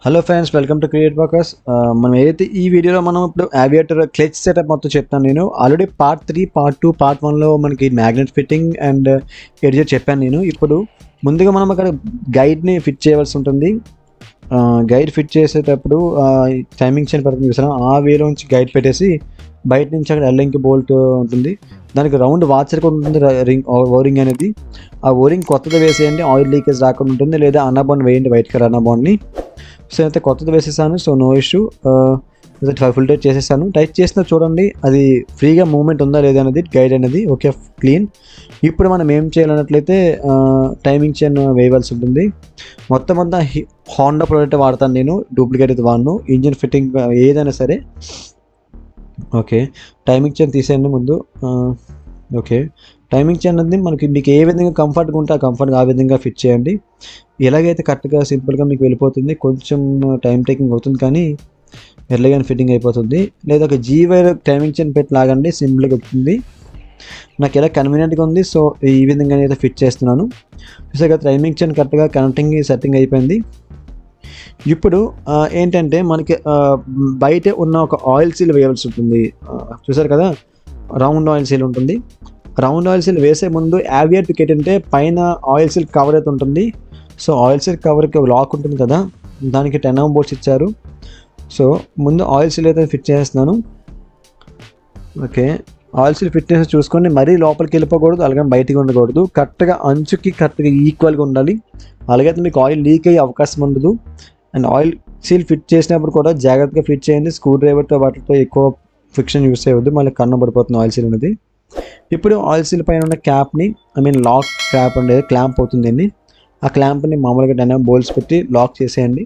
Hello friends, welcome to create workers. మనం ఏదైతే ఈ వీడియోలో మనం ఇప్పుడు aviator క్లచ్ సెటప్ మొత్తం చెప్తాను. నేను ఆల్రెడీ పార్ట్ 3, పార్ట్ 2, పార్ట్ 1లో మనకి మ్యాగ్నెట్ ఫిట్టింగ్ అండ్ ఎడ్జర్ చెప్పాను నేను. ఇప్పుడు ముందుగా మనం అక్కడ గైడ్ని ఫిట్ చేయవలసి ఉంటుంది. గైడ్ ఫిట్ చేసేటప్పుడు టైమింగ్ చైన్ పడుతుంది చూసారా, ఆ వేలోంచి గైడ్ పెట్టేసి బయట నుంచి అక్కడ ఎల్లింక్ బోల్ట్ ఉంటుంది. దానికి రౌండ్ వాచర్ కూడా ఉంటుంది, రింగ్ ఓరింగ్ అనేది. ఆ ఓరింగ్ కొత్తది వేసేయండి, ఆయిల్ లీకేజ్ రాకుండా ఉంటుంది. లేదా అన్నబాండ్ వేయండి, వైట్ కలర్ అన్నబాండ్ని. సో అయితే కొత్తది వేసేసాను, so no issue. Full tight చేసేసాను. టైట్ చేసిన చూడండి అది ఫ్రీగా మూవ్మెంట్ ఉందా లేదా అనేది గైడ్ అనేది ఓకే క్లీన్. ఇప్పుడు మనం ఏం చేయాలన్నట్లయితే టైమింగ్ చైన్ వేయవలసి ఉంటుంది. మొత్తం అంతా హోండా ప్రోడక్ట్ వాడతాను నేను, డూప్లికేట్ అయితే వాడను. ఇంజిన్ ఫిట్టింగ్ ఏదైనా సరే. ఓకే, టైమింగ్ చైన్ తీసేయండి ముందు. ఓకే, టైమింగ్ చైన్ అనేది మీకు ఏ విధంగా కంఫర్ట్గా ఉంటే ఆ కంఫర్ట్గా ఆ విధంగా ఫిట్ చేయండి. ఎలాగైతే కరెక్ట్గా సింపుల్గా మీకు వెళ్ళిపోతుంది. కొంచెం టైం టేకింగ్ అవుతుంది కానీ ఎర్లీగానే ఫిట్టింగ్ అయిపోతుంది. లేదా ఒక జీ వైర్ టైమింగ్ చైన్ పెట్టి లాగండి, సింపుల్గా అవుతుంది. నాకు ఎలా కన్వీనియంట్గా ఉంది, సో ఈ విధంగా అయితే ఫిట్ చేస్తున్నాను. చూసాక టైమింగ్ చైన్ కరెక్ట్గా కనెక్టింగ్ సెట్టింగ్ అయిపోయింది. ఇప్పుడు ఏంటంటే మనకి బయట ఉన్న ఒక ఆయిల్ సీల్ వేయవలసి ఉంటుంది. చూసారు కదా, రౌండ్ ఆయిల్ సీల్ ఉంటుంది. రౌండ్ ఆయిల్ సీల్ వేసే ముందు aviator ఏంటంటే పైన ఆయిల్ సీల్ కవర్ అయితే ఉంటుంది. సో ఆయిల్ సీల్ కవర్కి లాక్ ఉంటుంది కదా, దానికి 10 mm బోల్ట్స్ ఇచ్చారు. సో ముందు ఆయిల్ సీల్ అయితే ఫిట్ చేస్తున్నాను. ఓకే, ఆయిల్ సీల్ ఫిట్ చేసి చూసుకోండి, మరీ లోపలికి వెళ్ళిపోకూడదు, అలాగే బయటికి ఉండకూడదు. కరెక్ట్గా అంచుకి కరెక్ట్గా ఈక్వల్గా ఉండాలి. అలాగైతే మీకు ఆయిల్ లీక్ అయ్యే అవకాశం ఉండదు. అండ్ ఆయిల్ సీల్ ఫిట్ చేసినప్పుడు కూడా జాగ్రత్తగా ఫిట్ చేయండి. స్క్రూ డ్రైవర్తో వాటితో ఎక్కువ ఫిక్షన్ యూస్ చేయవద్దు, మళ్ళీ కన్ను పడిపోతుంది ఆయిల్ సీల్ అనేది. ఇప్పుడు ఆయిల్ సీల్ పైన ఉన్న క్యాప్ని, లాక్ క్యాప్ ఉండేది, క్లాంప్ అవుతుంది దీన్ని. ఆ క్లాంప్ని మామూలుగా 10 mm బోల్ట్స్ పెట్టి లాక్ చేసేయండి.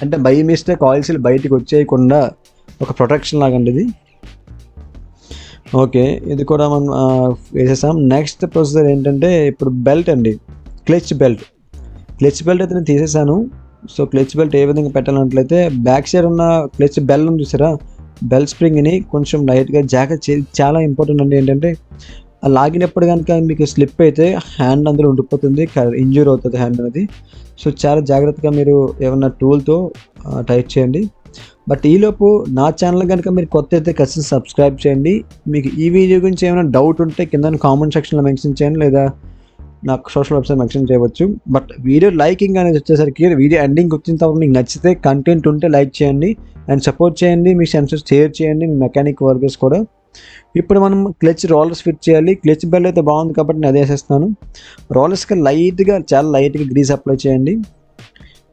అంటే బై మిస్టేక్ ఆయిల్ సీల్ బయటికి వచ్చేయకుండా ఒక ప్రొటెక్షన్ లాగండి ఇది. ఓకే, ఇది కూడా మనం వేసేసాం. నెక్స్ట్ ప్రొసీజర్ ఏంటంటే ఇప్పుడు బెల్ట్ అండి, క్లచ్ బెల్ట్ అయితే నేను తీసేసాను. సో క్లచ్ బెల్ట్ ఏ విధంగా పెట్టాలన్నట్లయితే బ్యాక్ సైడ్ ఉన్న క్లచ్ బెల్ ఉంది చూసారా, బెల్ స్ప్రింగ్ని కొంచెం లైట్గా జాగ్రత్త చాలా ఇంపార్టెంట్ అండి. ఏంటంటే లాగినప్పుడు కనుక మీకు స్లిప్ అయితే హ్యాండ్ అందులో ఉండిపోతుంది, ఇంజ్యూర్ అవుతుంది హ్యాండ్ అనేది. సో చాలా జాగ్రత్తగా మీరు ఏమన్నా టూల్తో టైట్ చేయండి. బట్ ఈలోపు నా ఛానల్ కనుక మీరు కొత్త అయితే ఖచ్చితంగా సబ్స్క్రైబ్ చేయండి. మీకు ఈ వీడియో గురించి ఏమైనా డౌట్ ఉంటే కింద కామెంట్ సెక్షన్లో మెన్షన్ చేయండి, లేదా నాకు సోషల్ వెబ్సైట్ మెన్షన్ చేయవచ్చు. బట్ వీడియో లైకింగ్ అనేది వచ్చేసరికి వీడియో ఎండింగ్ వచ్చిన తర్వాత మీకు నచ్చితే కంటెంట్ ఉంటే లైక్ చేయండి అండ్ సపోర్ట్ చేయండి. మీ సెన్సర్స్ షేర్ చేయండి, మీ మెకానిక్ వర్కర్స్ కూడా. ఇప్పుడు మనం క్లచ్ రోలర్స్ ఫిట్ చేయాలి. క్లచ్ బెల్ట్ అయితే బాగుంది కాబట్టి నేను అదే వేసేస్తాను. రోలర్స్కి చాలా లైట్గా గ్రీస్ అప్లై చేయండి,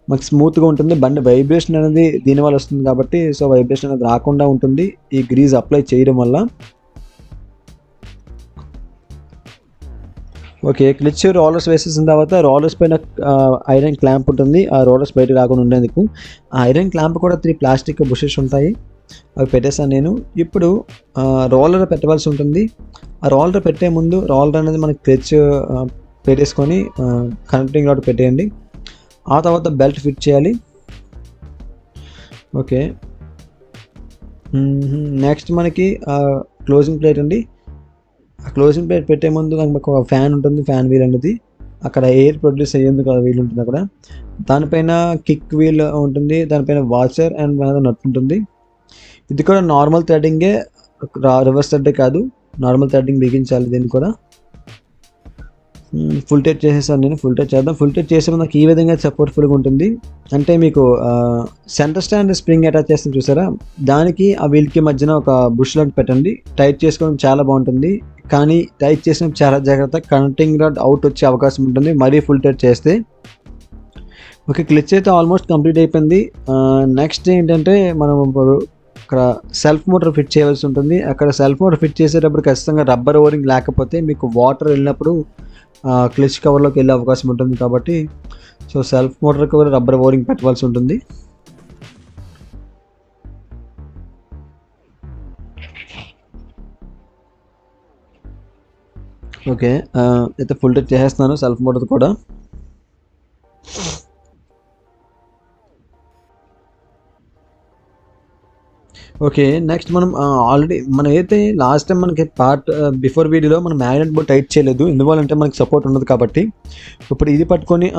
మాకు స్మూత్గా ఉంటుంది. బండి వైబ్రేషన్ అనేది దీనివల్ల వస్తుంది కాబట్టి, సో వైబ్రేషన్ అనేది రాకుండా ఉంటుంది ఈ గ్రీజ్ అప్లై చేయడం వల్ల. ఓకే, క్లచ్ రోలర్స్ వేసేసిన తర్వాత రోలర్స్ పైన ఐరన్ క్లాంప్ ఉంటుంది, ఆ రోలర్స్ బయటకు రాకుండా ఉండేందుకు. ఆ ఐరన్ క్లాంప్ కూడా 3 ప్లాస్టిక్ బుషెస్ ఉంటాయి, అవి పెట్టేసాను నేను. ఇప్పుడు రోలర్ పెట్టవలసి ఉంటుంది. ఆ రోలర్ పెట్టే ముందు రోలర్ అనేది మనకి క్లచ్ పెట్టేసుకొని కనెక్టింగ్ రాడ్ పెట్టేయండి. ఆ తర్వాత బెల్ట్ ఫిట్ చేయాలి. ఓకే, నెక్స్ట్ మనకి క్లోజింగ్ ప్లేట్ అండి. ఆ క్లోజింగ్ ప్లేట్ పెట్టే ముందు మనకు ఒక ఫ్యాన్ ఉంటుంది, ఫ్యాన్ వీల్ అనేది అక్కడ ఎయిర్ ప్రొడ్యూస్ అయ్యేందుకు వీల్ ఉంటుంది అక్కడ. దానిపైన కిక్ వీల్ ఉంటుంది, దానిపైన వాచర్ అండ్ నట్ ఉంటుంది. ఇది కూడా నార్మల్ థ్రెడ్డింగే, రివర్స్ థ్రెడ్ కాదు, నార్మల్ థ్రెడ్డింగ్ బిగించాలి దీన్ని కూడా. ఫుల్ టైట్ చేసేసాను నేను. ఫుల్ టైట్ చేద్దాం. ఫుల్ టైట్ చేసే నాకు ఈ విధంగా సపోర్ట్ఫుల్గా ఉంటుంది. అంటే మీకు సెంటర్ స్టాండ్ స్ప్రింగ్ అటాచ్ చేస్తాను చూసారా, దానికి ఆ వీల్కి మధ్యన ఒక బుష్ లాంటి పెట్టండి. టైట్ చేసుకోవడం చాలా బాగుంటుంది, కానీ టైట్ చేసినప్పుడు చాలా జాగ్రత్త, కనెక్టింగ్ రాడ్ అవుట్ వచ్చే అవకాశం ఉంటుంది మరీ ఫుల్ టైట్ చేస్తే. ఓకే, క్లచ్ అయితే ఆల్మోస్ట్ కంప్లీట్ అయిపోయింది. నెక్స్ట్ ఏంటంటే మనం అక్కడ సెల్ఫ్ మోటార్ ఫిట్ చేయవలసి ఉంటుంది. అక్కడ సెల్ఫ్ మోటార్ ఫిట్ చేసేటప్పుడు ఖచ్చితంగా రబ్బర్ ఓరింగ్ లేకపోతే మీకు వాటర్ వెళ్ళినప్పుడు క్లచ్ కవర్లోకి వెళ్ళే అవకాశం ఉంటుంది కాబట్టి, సో సెల్ఫ్ మోటార్కి కూడా రబ్బర్ ఓరింగ్ పెట్టవలసి ఉంటుంది. ఓకే, అయితే ఫుల్ టైట్ చేసేస్తున్నాను సెల్ఫ్ మోటార్ కూడా. ఓకే. నెక్స్ట్ మనం ఆల్రెడీ మనం అయితే లాస్ట్ టైం మనకి పార్ట్ బిఫోర్ వీడియోలో మనం మ్యాగ్నెట్ బోర్డ్ టైట్ చేయలేదు. ఎందువల్లంటే మనకి సపోర్ట్ ఉండదు కాబట్టి. ఇప్పుడు ఇది పట్టుకొని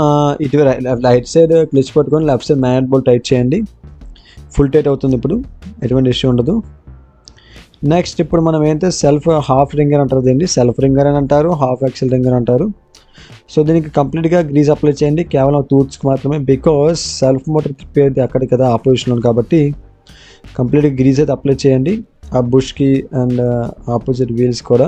ఇటు రైట్ సైడ్ క్లచ్ పట్టుకొని left side magnet board tight చేయండి. ఫుల్ టైట్ అవుతుంది ఇప్పుడు, ఎటువంటి ఇష్యూ ఉండదు. నెక్స్ట్ ఇప్పుడు మనం ఏంటంటే సెల్ఫ్ హాఫ్ రింగర్ అంటారు దీన్ని, సెల్ఫ్ రింగర్ అని అంటారు, హాఫ్ యాక్సిల్ రింగర్ అంటారు. సో దీనికి కంప్లీట్గా గ్రీజ్ అప్లై చేయండి, కేవలం టూత్స్కి మాత్రమే. బికాస్ సెల్ఫ్ మోటార్ తిప్పేది అక్కడ కదా ఆపోజిషన్లో కాబట్టి కంప్లీట్గా గ్రీజ్ అయితే అప్లై చేయండి ఆ బుష్కి అండ్ ఆపోజిట్ వీల్స్ కూడా.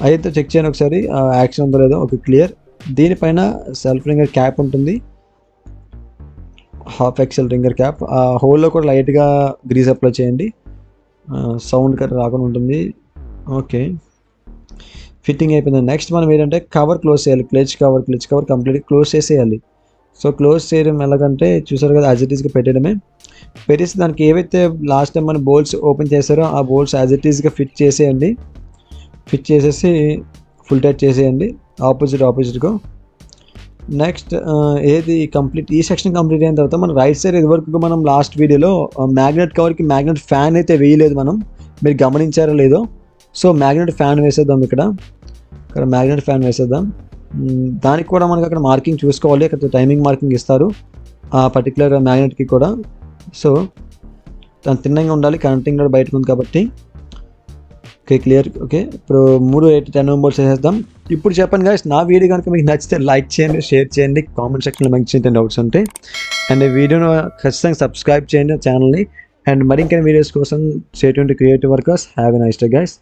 అయితే చెక్ చేయండి ఒకసారి యాక్షన్ ఉందో లేదో. Okay, clear. దీనిపైన సెల్ఫ్ రింగర్ క్యాప్ ఉంటుంది, హాఫ్ ఎక్సెల్ రింగర్ క్యాప్. ఆ హోల్లో కూడా లైట్గా గ్రీజ్ అప్లై చేయండి, సౌండ్ కట్ రాకుండా ఉంటుంది. ఓకే, ఫిట్టింగ్ అయిపోయింది. నెక్స్ట్ మనం ఏంటంటే కవర్ క్లోజ్ చేయాలి, క్లచ్ కవర్ కంప్లీట్గా క్లోజ్ చేసేయాలి. సో క్లోజ్ చేయడం ఎలాగంటే చూసారు కదా, యాజ్ ఇట్ ఈస్గా పెట్టడమే. పెట్టేసి దానికి ఏవైతే లాస్ట్ టైం మనం బోల్ట్స్ ఓపెన్ చేశారో ఆ బోల్ట్స్ యాజ్ ఇట్ ఈస్గా ఫిట్ చేసేయండి. ఫిట్ చేసేసి ఫుల్ టైట్ చేసేయండి ఆపోజిట్గా. నెక్స్ట్ ఏది కంప్లీట్ ఈ సెక్షన్ కంప్లీట్ అయిన తర్వాత మనం రైట్ సైడ్ ఇదివరకు మనం లాస్ట్ వీడియోలో మ్యాగ్నెట్ కవర్కి మ్యాగ్నెట్ ఫ్యాన్ అయితే వేయలేదు మనం, మీరు గమనించారో లేదో. సో మ్యాగ్నెట్ ఫ్యాన్ వేసేద్దాం, ఇక్కడ మ్యాగ్నెట్ ఫ్యాన్ వేసేద్దాం. దానికి కూడా మనకి అక్కడ మార్కింగ్ చూసుకోవాలి, అక్కడ టైమింగ్ మార్కింగ్ ఇస్తారు ఆ పర్టికులర్ మ్యాగ్నెట్కి కూడా. సో దాని తిన్నంగా ఉండాలి, కనెక్టింగ్ కూడా బయటకు ఉంది కాబట్టి. Okay, clear. ఓకే, ఇప్పుడు 3, 8, 10 మెంబర్స్ వేసేద్దాం. ఇప్పుడు చెప్పండి గాయ్స్, నా వీడియో కనుక మీకు నచ్చితే లైక్ చేయండి, షేర్ చేయండి, కామెంట్ సెక్షన్లో మంచి డౌట్స్ ఉంటాయి. అండ్ వీడియోను ఖచ్చితంగా సబ్స్క్రైబ్ చేయండి ఛానల్ని. అండ్ మరింకైనా వీడియోస్ కోసం stay tuned to creative workers. Have a nice day guys.